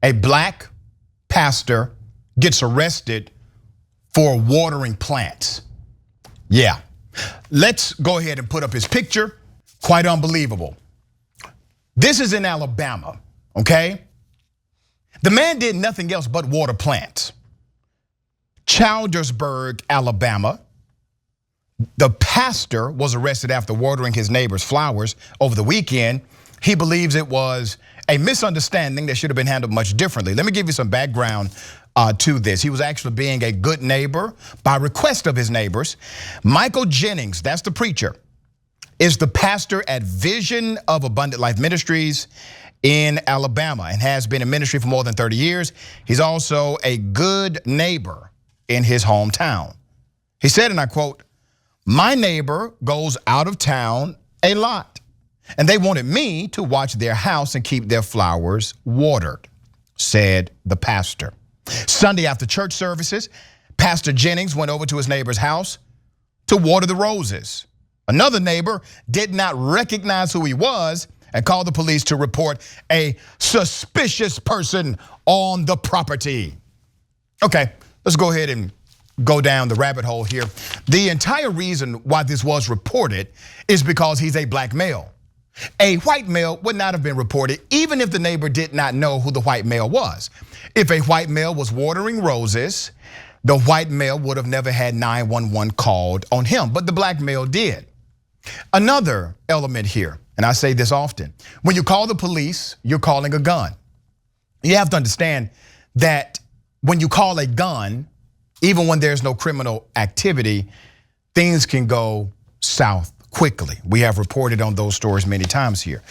A black pastor gets arrested for watering plants. Yeah, let's go ahead and put up his picture. Quite unbelievable. This is in Alabama, okay? The man did nothing else but water plants. Childersburg, Alabama. The pastor was arrested after watering his neighbor's flowers over the weekend. He believes it was a misunderstanding that should have been handled much differently. Let me give you some background to this. He was actually being a good neighbor by request of his neighbors. Michael Jennings, that's the preacher, is the pastor at Vision of Abundant Life Ministries in Alabama and has been in ministry for more than 30 years. He's also a good neighbor in his hometown. He said, and I quote, "My neighbor goes out of town a lot, and they wanted me to watch their house and keep their flowers watered," said the pastor. Sunday after church services, Pastor Jennings went over to his neighbor's house to water the roses. Another neighbor did not recognize who he was and called the police to report a suspicious person on the property. Okay, let's go ahead and go down the rabbit hole here. The entire reason why this was reported is because he's a black male. A white male would not have been reported even if the neighbor did not know who the white male was. If a white male was watering roses, the white male would have never had 911 called on him, but the black male did. Another element here, and I say this often, when you call the police, you're calling a gun. You have to understand that when you call a gun, even when there's no criminal activity, things can go south quickly. We have reported on those stories many times here.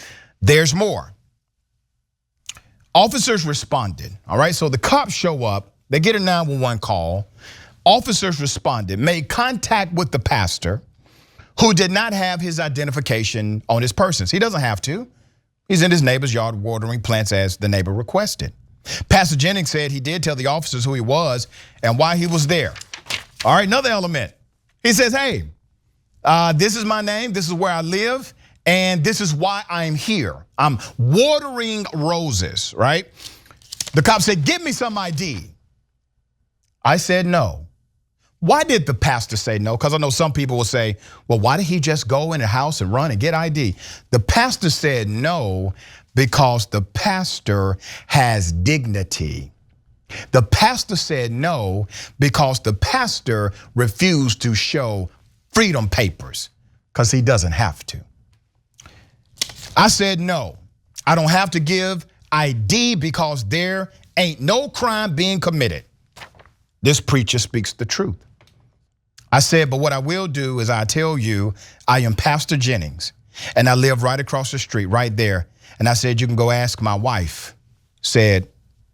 There's more. Officers responded, all right? So the cops show up, they get a 911 call. Officers responded, made contact with the pastor who did not have his identification on his persons. He doesn't have to. He's in his neighbor's yard watering plants as the neighbor requested. Pastor Jennings said he did tell the officers who he was and why he was there. All right, another element. He says, hey, this is my name, this is where I live, and this is why I'm here. I'm watering roses, right? The cop said, give me some ID. I said no. Why did the pastor say no? Because I know some people will say, well, why did he just go in the house and run and get ID? The pastor said no because the pastor has dignity. The pastor said no because the pastor refused to show freedom papers because he doesn't have to. I said no, I don't have to give ID because there ain't no crime being committed. This preacher speaks the truth. I said, but what I will do is I tell you, I am Pastor Jennings and I live right across the street, right there. And I said, you can go ask my wife, said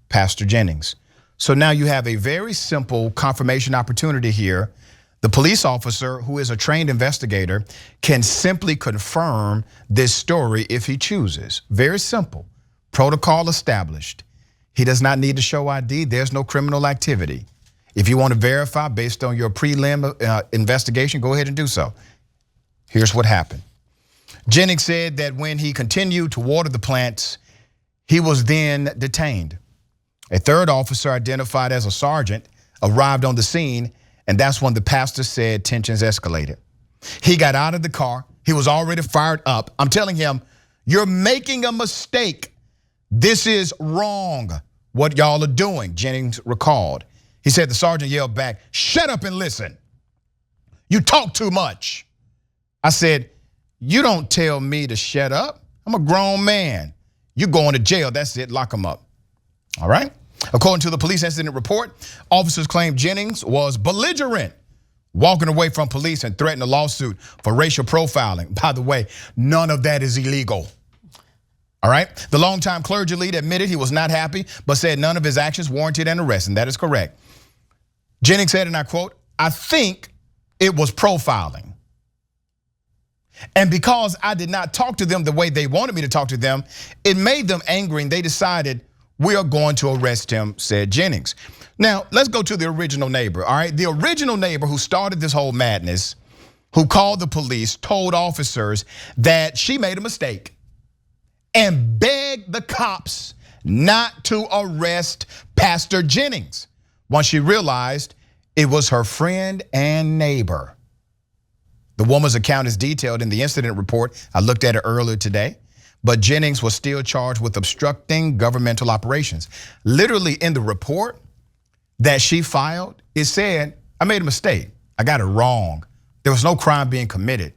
Pastor Jennings. So now you have a very simple confirmation opportunity here. The police officer, who is a trained investigator, can simply confirm this story if he chooses. Very simple. Protocol established. He does not need to show ID. There's no criminal activity. If you want to verify based on your prelim investigation, go ahead and do so. Here's what happened. Jennings said that when he continued to water the plants, he was then detained. A third officer, identified as a sergeant, arrived on the scene, and that's when the pastor said tensions escalated. He got out of the car. He was already fired up. I'm telling him, you're making a mistake. This is wrong, what y'all are doing, Jennings recalled. He said the sergeant yelled back, shut up and listen. You talk too much. I said, you don't tell me to shut up. I'm a grown man. You going to jail, that's it, lock him up. All right? According to the police incident report, officers claimed Jennings was belligerent, walking away from police and threatened a lawsuit for racial profiling. By the way, none of that is illegal. All right? The longtime clergy leader admitted he was not happy, but said none of his actions warranted an arrest, and that is correct. Jennings said, and I quote, I think it was profiling. And because I did not talk to them the way they wanted me to talk to them, it made them angry and they decided we are going to arrest him, said Jennings. Now, let's go to the original neighbor, all right? The original neighbor who started this whole madness, who called the police, told officers that she made a mistake and begged the cops not to arrest Pastor Jennings once she realized it was her friend and neighbor. The woman's account is detailed in the incident report. I looked at it earlier today, but Jennings was still charged with obstructing governmental operations. Literally in the report that she filed, it said, I made a mistake. I got it wrong. There was no crime being committed.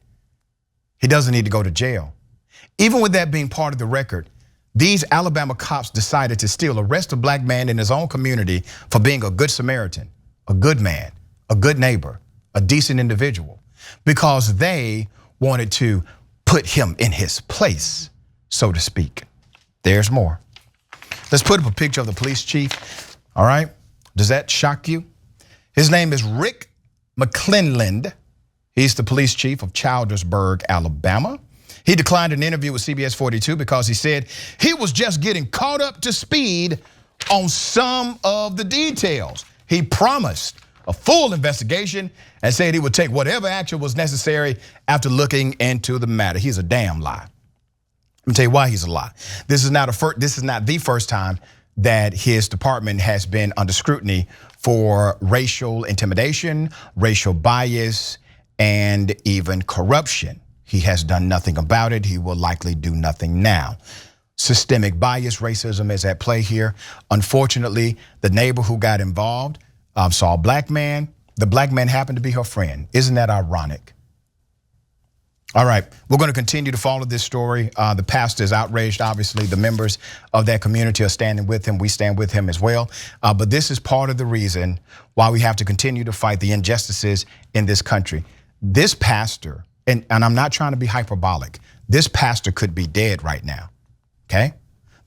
He doesn't need to go to jail. Even with that being part of the record, these Alabama cops decided to still arrest a black man in his own community for being a good Samaritan, a good man, a good neighbor, a decent individual, because they wanted to put him in his place, so to speak. There's more. Let's put up a picture of the police chief, all right? Does that shock you? His name is Rick McClelland. He's the police chief of Childersburg, Alabama. He declined an interview with CBS 42 because he said he was just getting caught up to speed on some of the details. He promised a full investigation and said he would take whatever action was necessary after looking into the matter. He's a damn lie. Let me tell you why he's a lie. This is not the first time that his department has been under scrutiny for racial intimidation, racial bias, and even corruption. He has done nothing about it. He will likely do nothing now. Systemic bias, racism is at play here. Unfortunately, the neighbor who got involved saw a black man. The black man happened to be her friend. Isn't that ironic? All right, we're going to continue to follow this story. The pastor is outraged. Obviously, the members of that community are standing with him. We stand with him as well. But this is part of the reason why we have to continue to fight the injustices in this country. This pastor, and I'm not trying to be hyperbolic, this pastor could be dead right now, okay?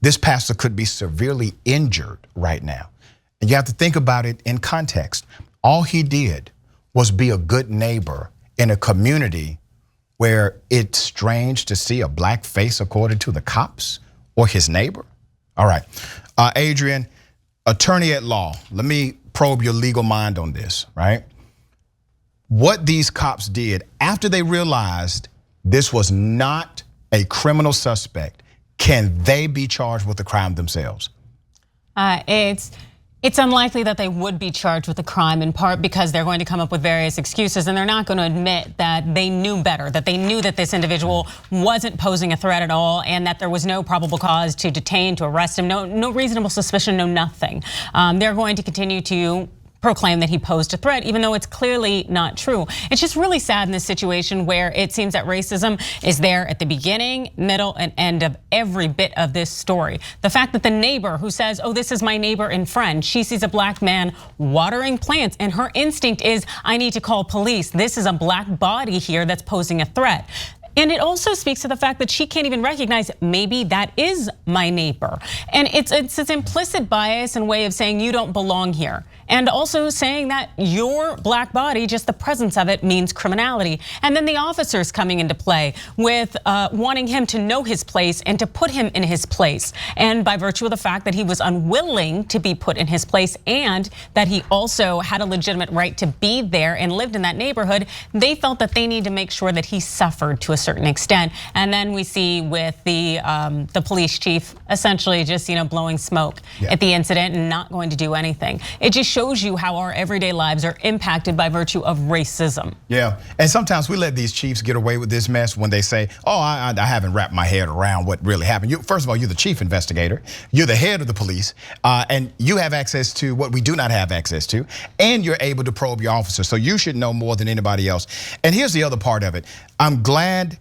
This pastor could be severely injured right now. And you have to think about it in context. All he did was be a good neighbor in a community where it's strange to see a black face according to the cops or his neighbor. All right, Adrienne, attorney at law, let me probe your legal mind on this, right? What these cops did after they realized this was not a criminal suspect, can they be charged with the crime themselves? It's unlikely that they would be charged with a crime, in part because they're going to come up with various excuses and they're not going to admit that they knew better, that they knew that this individual wasn't posing a threat at all and that there was no probable cause to detain, to arrest him, no reasonable suspicion, no nothing. They're going to continue to proclaim that he posed a threat, even though it's clearly not true. It's just really sad in this situation where it seems that racism is there at the beginning, middle, and end of every bit of this story. The fact that the neighbor who says, oh, this is my neighbor and friend, she sees a black man watering plants and her instinct is, I need to call police. This is a black body here that's posing a threat. And it also speaks to the fact that she can't even recognize maybe that is my neighbor. And it's this implicit bias and way of saying you don't belong here. And also saying that your black body, just the presence of it, means criminality. And then the officers coming into play with wanting him to know his place and to put him in his place. And by virtue of the fact that he was unwilling to be put in his place and that he also had a legitimate right to be there and lived in that neighborhood, they felt that they need to make sure that he suffered to a certain extent. And then we see with the police chief essentially just blowing smoke at the incident and not going to do anything. It just shows you how our everyday lives are impacted by virtue of racism. Yeah, and sometimes we let these chiefs get away with this mess when they say, oh, I haven't wrapped my head around what really happened. First of all, you're the chief investigator, you're the head of the police, and you have access to what we do not have access to, and you're able to probe your officers, so you should know more than anybody else. And here's the other part of it. I'm glad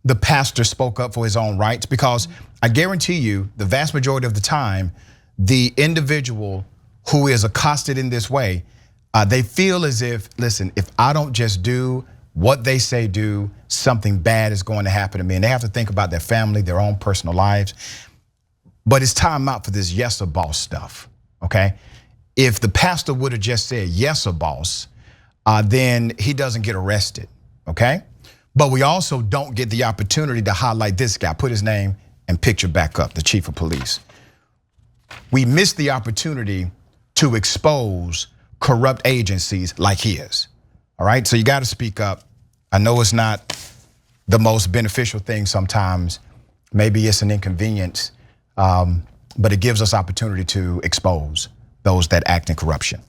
the pastor spoke up for his own rights, because I guarantee you the vast majority of the time, the individual who is accosted in this way, they feel as if, listen, if I don't just do what they say do, something bad is going to happen to me. And they have to think about their family, their own personal lives. But it's time out for this yes or boss stuff, okay? If the pastor would have just said yes or boss, then he doesn't get arrested, okay? But we also don't get the opportunity to highlight this guy, put his name and picture back up, the chief of police. We missed the opportunity to expose corrupt agencies like his, all right? So you gotta speak up. I know it's not the most beneficial thing sometimes. Maybe it's an inconvenience, but it gives us opportunity to expose those that act in corruption.